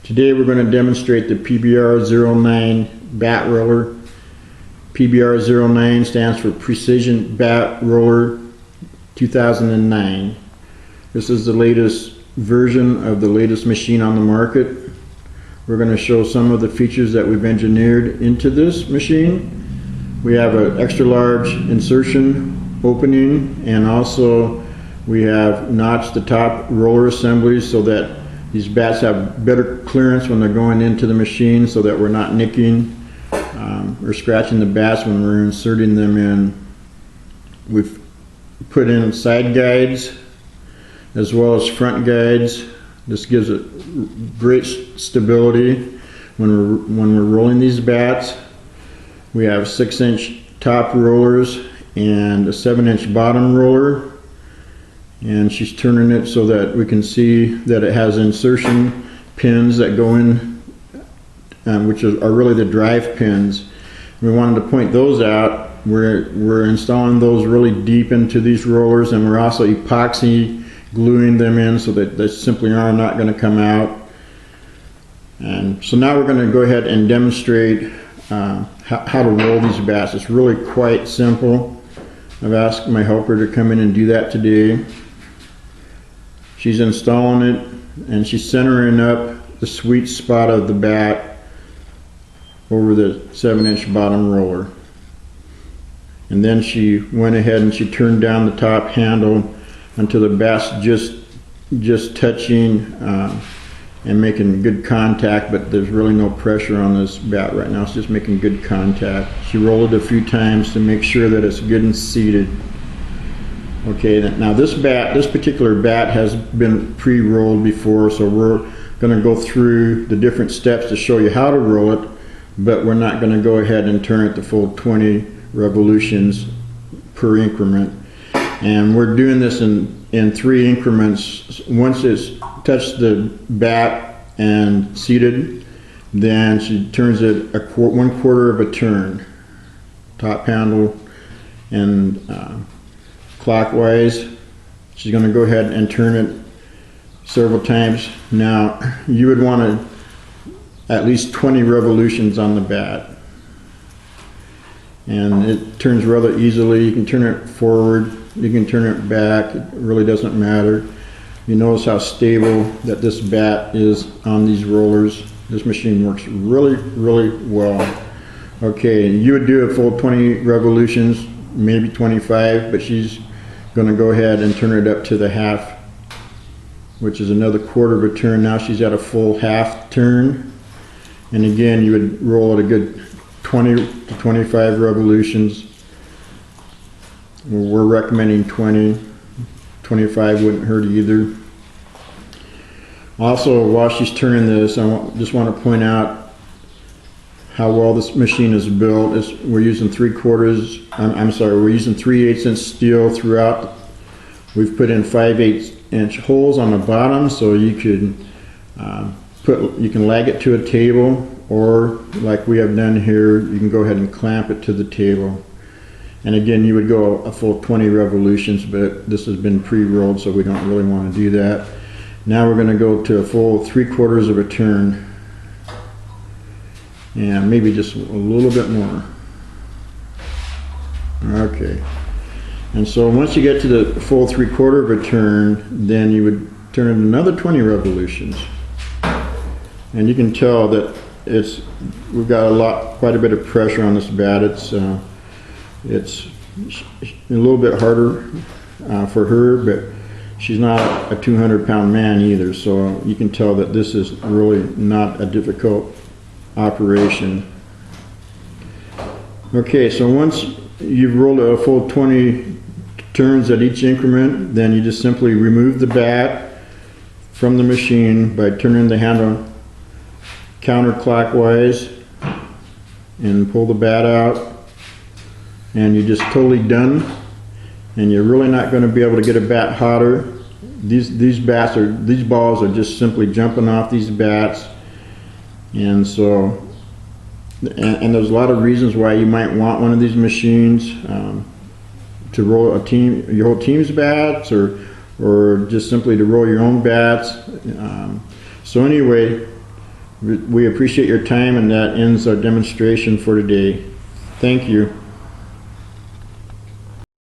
Today we're going to demonstrate the PBR09 bat roller. PBR09 stands for Precision Bat Roller 2009. This is the latest version of the latest machine on the market. We're going to show some of the features that we've engineered into this machine. We have an extra large insertion opening, and also we have notched the top roller assemblies so that these bats have better clearance when they're going into the machine, so that we're not nicking or scratching the bats when we're inserting them in. We've put in side guides as well as front guides. This gives it great stability when we're rolling these bats. We have 6-inch top rollers and a 7-inch bottom roller, and she's turning it so that we can see that it has insertion pins that go in, which are really the drive pins. We wanted to point those out. We're installing those really deep into these rollers, and we're also epoxy gluing them in so that they simply are not going to come out. And so now we're going to go ahead and demonstrate how to roll these bats. It's really quite simple. I've asked my helper to come in and do that today. She's installing it, and she's centering up the sweet spot of the bat over the 7-inch bottom roller. And then she went ahead and she turned down the top handle until the bat's just touching and making good contact, but there's really no pressure on this bat right now. It's just making good contact. She rolled it a few times to make sure that it's good and seated. Okay, now this particular bat has been pre-rolled before, so we're going to go through the different steps to show you how to roll it, but we're not going to go ahead and turn it the full 20 revolutions per increment. And we're doing this in 3 increments. Once it's touched the bat and seated, then she turns it 1/4 of a turn, top handle and clockwise. She's going to go ahead and turn it several times. Now you would want at least 20 revolutions on the bat, and it turns rather easily. You can turn it forward, you can turn it back, it really doesn't matter. You notice how stable that this bat is on these rollers. This machine works really well. Okay, you would do a full 20 revolutions, maybe 25, but she's going to go ahead and turn it up to the half, which is another 1/4 of a turn. Now she's at a full half turn, and again you would roll it a good 20 to 25 revolutions. We're recommending 20. 25 wouldn't hurt either. Also, while she's turning this, I just want to point out how well this machine is built. We're using 3/8 inch steel throughout. We've put in 5/8 inch holes on the bottom, so you can lag it to a table, or like we have done here, you can go ahead and clamp it to the table. And again, you would go a full 20 revolutions, but this has been pre-rolled, so we don't really want to do that. Now we're going to go to a full 3/4 of a turn, and maybe just a little bit more. Okay, and so once you get to the full 3/4 of a turn, then you would turn it another 20 revolutions, and you can tell that we've got quite a bit of pressure on this bat. It's a little bit harder for her, but she's not a 200-pound man either, so you can tell that this is really not a difficult operation. Okay, so once you've rolled a full 20 turns at each increment, then you just simply remove the bat from the machine by turning the handle counterclockwise and pull the bat out, and you're just totally done. And you're really not going to be able to get a bat hotter. These balls are just simply jumping off these bats, and so there's a lot of reasons why you might want one of these machines to roll your whole team's bats, or just simply to roll your own bats. So anyway, We appreciate your time, and that ends our demonstration for today. Thank you.